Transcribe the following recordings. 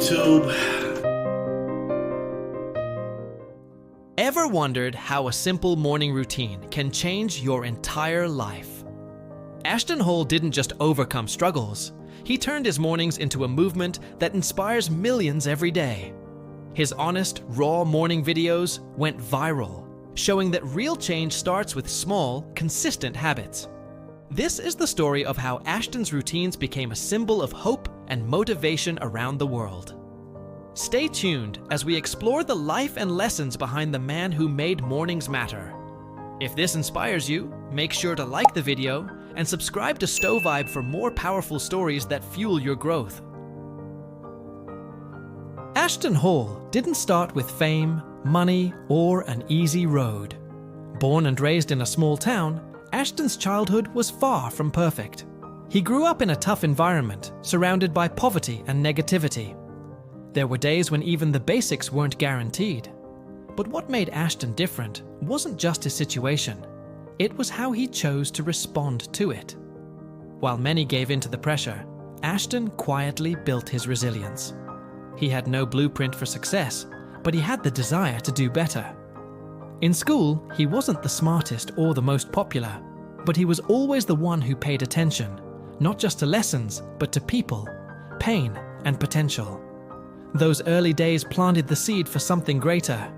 YouTube. Ever wondered how a simple morning routine can change your entire life? Ashton Hall didn't just overcome struggles. He turned his mornings into a movement that inspires millions every day. His honest, raw morning videos went viral, showing that real change starts with small, consistent habits. This is the story of how Ashton's routines became a symbol of hope and motivation around the world. Stay tuned as we explore the life and lessons behind the man who made mornings matter. If this inspires you, make sure to like the video and subscribe to Stowe Vibe for more powerful stories that fuel your growth. Ashton Hall didn't start with fame, money, or an easy road. Born and raised in a small town, Ashton's childhood was far from perfect. He grew up in a tough environment, surrounded by poverty and negativity. There were days when even the basics weren't guaranteed. But what made Ashton different wasn't just his situation. It was how he chose to respond to it. While many gave in to the pressure, Ashton quietly built his resilience. He had no blueprint for success, but he had the desire to do better. In school, he wasn't the smartest or the most popular, but he was always the one who paid attention, not just to lessons, but to people, pain, and potential. Those early days planted the seed for something greater.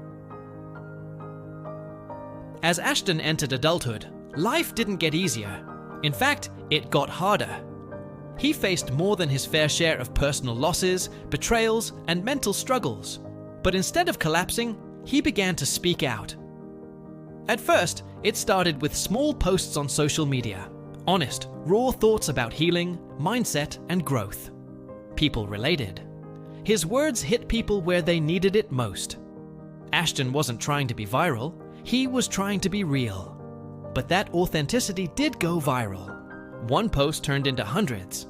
As Ashton entered adulthood, life didn't get easier. In fact, it got harder. He faced more than his fair share of personal losses, betrayals, and mental struggles. But instead of collapsing, he began to speak out. At first, it started with small posts on social media, honest, raw thoughts about healing, mindset, and growth. People related. His words hit people where they needed it most. Ashton wasn't trying to be viral, he was trying to be real. But that authenticity did go viral. One post turned into hundreds.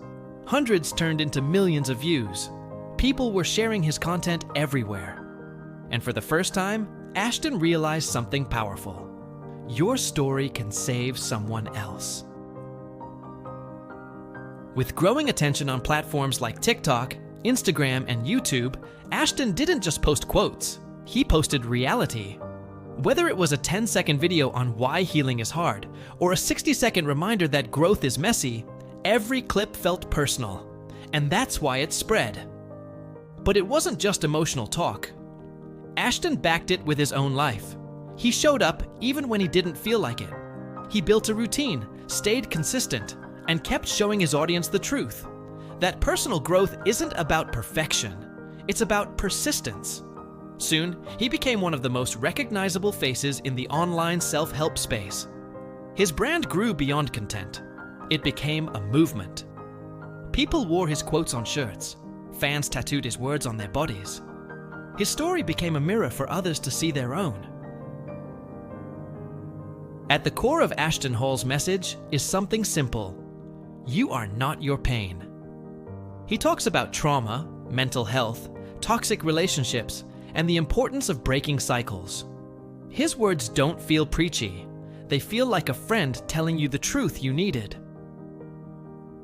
Hundreds turned into millions of views. People were sharing his content everywhere. And for the first time, Ashton realized something powerful. Your story can save someone else. With growing attention on platforms like TikTok, Instagram, and YouTube, Ashton didn't just post quotes. He posted reality. Whether it was a 10-second video on why healing is hard, or a 60-second reminder that growth is messy, every clip felt personal. And that's why it spread. But it wasn't just emotional talk. Ashton backed it with his own life. He showed up even when he didn't feel like it. He built a routine, stayed consistent, and kept showing his audience the truth. That personal growth isn't about perfection. It's about persistence. Soon, he became one of the most recognizable faces in the online self-help space. His brand grew beyond content. It became a movement. People wore his quotes on shirts. Fans tattooed his words on their bodies. His story became a mirror for others to see their own. At the core of Ashton Hall's message is something simple. You are not your pain. He talks about trauma, mental health, toxic relationships, and the importance of breaking cycles. His words don't feel preachy. They feel like a friend telling you the truth you needed.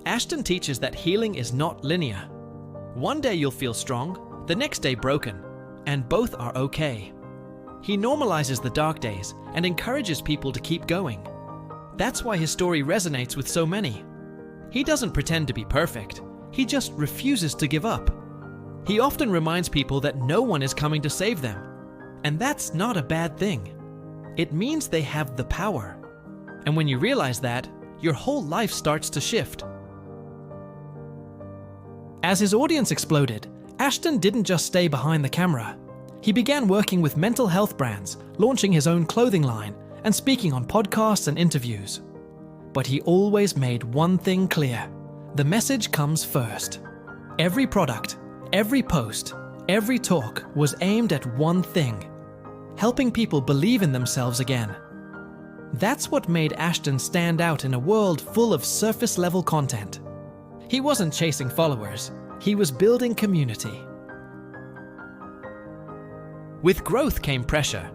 Ashton teaches that healing is not linear. One day you'll feel strong, the next day broken, and both are okay. He normalizes the dark days and encourages people to keep going. That's why his story resonates with so many. He doesn't pretend to be perfect. He just refuses to give up. He often reminds people that no one is coming to save them. And that's not a bad thing. It means they have the power. And when you realize that, your whole life starts to shift. As his audience exploded, Ashton didn't just stay behind the camera. He began working with mental health brands, launching his own clothing line, and speaking on podcasts and interviews. But he always made one thing clear. The message comes first. Every product, every post, every talk was aimed at one thing: helping people believe in themselves again. That's what made Ashton stand out in a world full of surface-level content. He wasn't chasing followers, he was building community. With growth came pressure.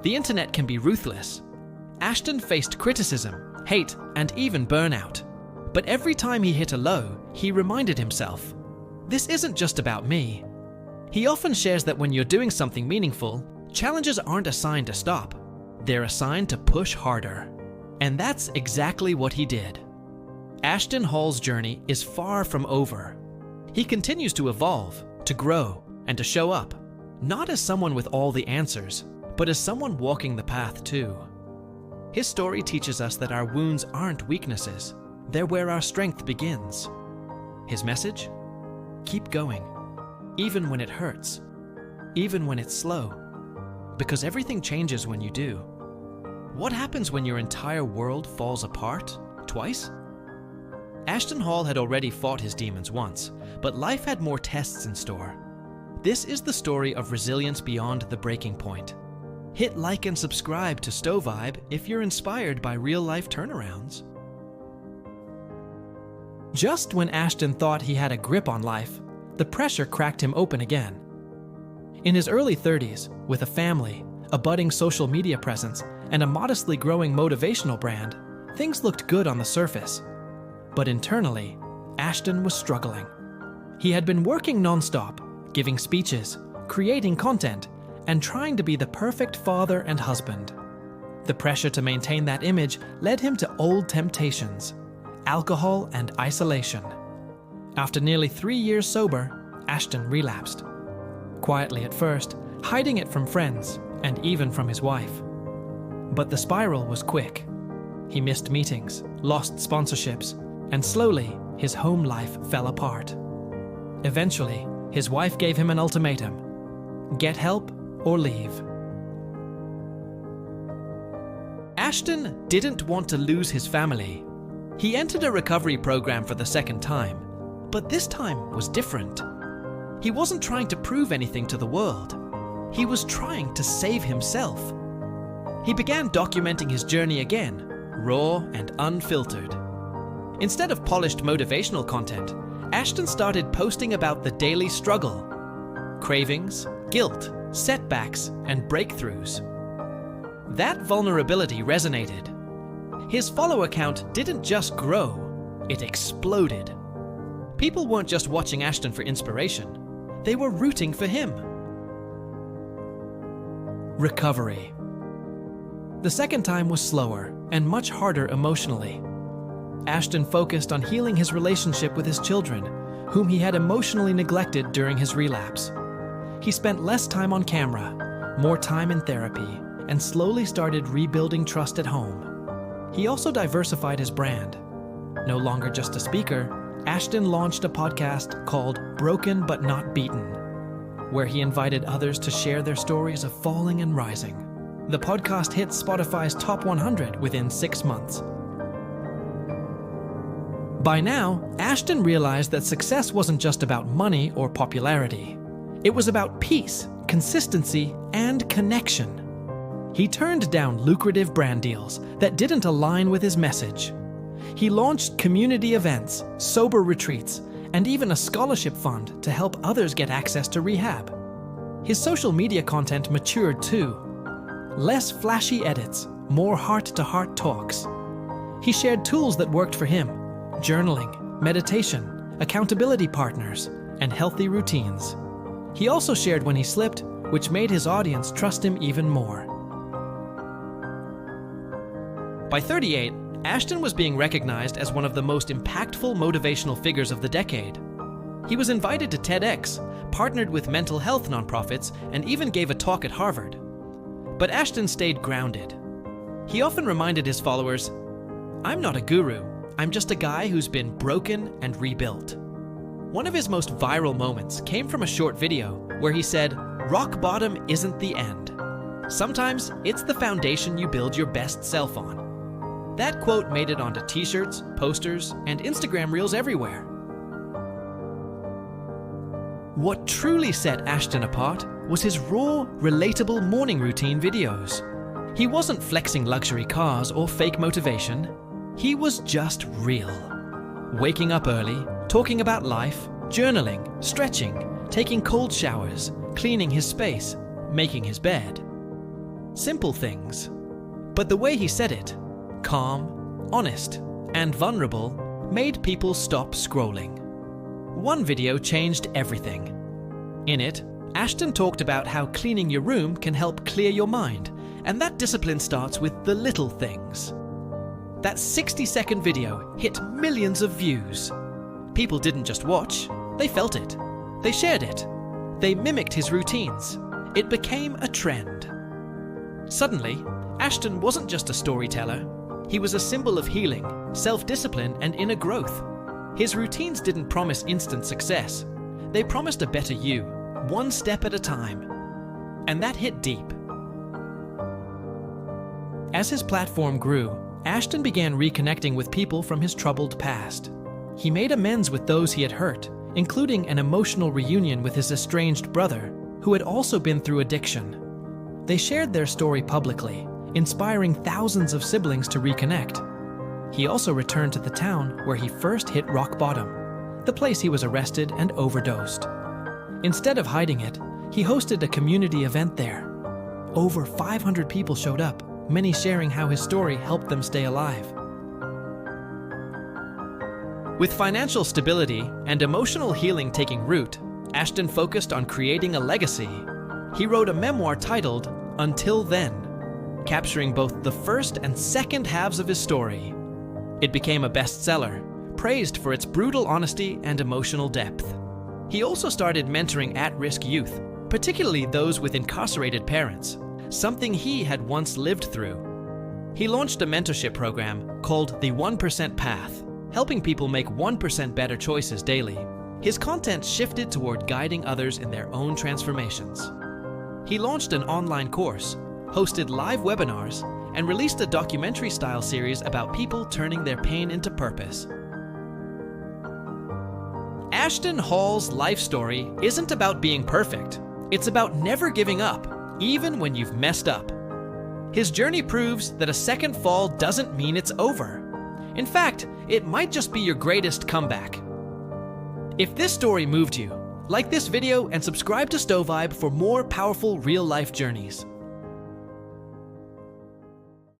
The internet can be ruthless. Ashton faced criticism, hate, and even burnout. But every time he hit a low, he reminded himself, this isn't just about me. He often shares that when you're doing something meaningful, challenges aren't a sign to stop. They're a sign to push harder. And that's exactly what he did. Ashton Hall's journey is far from over. He continues to evolve, to grow, and to show up, not as someone with all the answers, but as someone walking the path too. His story teaches us that our wounds aren't weaknesses. They're where our strength begins. His message? Keep going, even when it hurts, even when it's slow, because everything changes when you do. What happens when your entire world falls apart twice? Ashton Hall had already fought his demons once, but life had more tests in store. This is the story of resilience beyond the breaking point. Hit like and subscribe to Stowe Vibe if you're inspired by real-life turnarounds. Just when Ashton thought he had a grip on life, the pressure cracked him open again. In his early 30s, with a family, a budding social media presence, and a modestly growing motivational brand, things looked good on the surface. But internally, Ashton was struggling. He had been working non-stop, giving speeches, creating content, and trying to be the perfect father and husband. The pressure to maintain that image led him to old temptations: alcohol and isolation. After nearly 3 years sober, Ashton relapsed. Quietly at first, hiding it from friends and even from his wife. But the spiral was quick. He missed meetings, lost sponsorships, and slowly his home life fell apart. Eventually, his wife gave him an ultimatum: get help or leave. Ashton didn't want to lose his family. He entered a recovery program for the second time, but this time was different. He wasn't trying to prove anything to the world. He was trying to save himself. He began documenting his journey again, raw and unfiltered. Instead of polished motivational content, Ashton started posting about the daily struggle, cravings, guilt, setbacks, and breakthroughs. That vulnerability resonated. His follower count didn't just grow, it exploded. People weren't just watching Ashton for inspiration, they were rooting for him. Recovery. The second time was slower and much harder emotionally. Ashton focused on healing his relationship with his children, whom he had emotionally neglected during his relapse. He spent less time on camera, more time in therapy, and slowly started rebuilding trust at home. He also diversified his brand. No longer just a speaker, Ashton launched a podcast called Broken But Not Beaten, where he invited others to share their stories of falling and rising. The podcast hit Spotify's top 100 within 6 months. By now, Ashton realized that success wasn't just about money or popularity. It was about peace, consistency, and connection. He turned down lucrative brand deals that didn't align with his message. He launched community events, sober retreats, and even a scholarship fund to help others get access to rehab. His social media content matured too. Less flashy edits, more heart-to-heart talks. He shared tools that worked for him: journaling, meditation, accountability partners, and healthy routines. He also shared when he slipped, which made his audience trust him even more. By 38, Ashton was being recognized as one of the most impactful motivational figures of the decade. He was invited to TEDx, partnered with mental health nonprofits, and even gave a talk at Harvard. But Ashton stayed grounded. He often reminded his followers, "I'm not a guru, I'm just a guy who's been broken and rebuilt." One of his most viral moments came from a short video where he said, "Rock bottom isn't the end. Sometimes it's the foundation you build your best self on." That quote made it onto t-shirts, posters, and Instagram reels everywhere. What truly set Ashton apart was his raw, relatable morning routine videos. He wasn't flexing luxury cars or fake motivation. He was just real. Waking up early, talking about life, journaling, stretching, taking cold showers, cleaning his space, making his bed. Simple things. But the way he said it, calm, honest, and vulnerable, made people stop scrolling. One video changed everything. In it, Ashton talked about how cleaning your room can help clear your mind, and that discipline starts with the little things. That 60-second video hit millions of views. People didn't just watch, they felt it. They shared it. They mimicked his routines. It became a trend. Suddenly, Ashton wasn't just a storyteller. He was a symbol of healing, self-discipline, and inner growth. His routines didn't promise instant success. They promised a better you, one step at a time. And that hit deep. As his platform grew, Ashton began reconnecting with people from his troubled past. He made amends with those he had hurt, including an emotional reunion with his estranged brother, who had also been through addiction. They shared their story publicly, inspiring thousands of siblings to reconnect. He also returned to the town where he first hit rock bottom, the place he was arrested and overdosed. Instead of hiding it, he hosted a community event there. Over 500 people showed up, many sharing how his story helped them stay alive. With financial stability and emotional healing taking root, Ashton focused on creating a legacy. He wrote a memoir titled Until Then, capturing both the first and second halves of his story. It became a bestseller, praised for its brutal honesty and emotional depth. He also started mentoring at-risk youth, particularly those with incarcerated parents, something he had once lived through. He launched a mentorship program called the 1% Path, helping people make 1% better choices daily. His content shifted toward guiding others in their own transformations. He launched an online course, hosted live webinars, and released a documentary-style series about people turning their pain into purpose. Ashton Hall's life story isn't about being perfect. It's about never giving up, even when you've messed up. His journey proves that a second fall doesn't mean it's over. In fact, it might just be your greatest comeback. If this story moved you, like this video and subscribe to Stovibe for more powerful real-life journeys.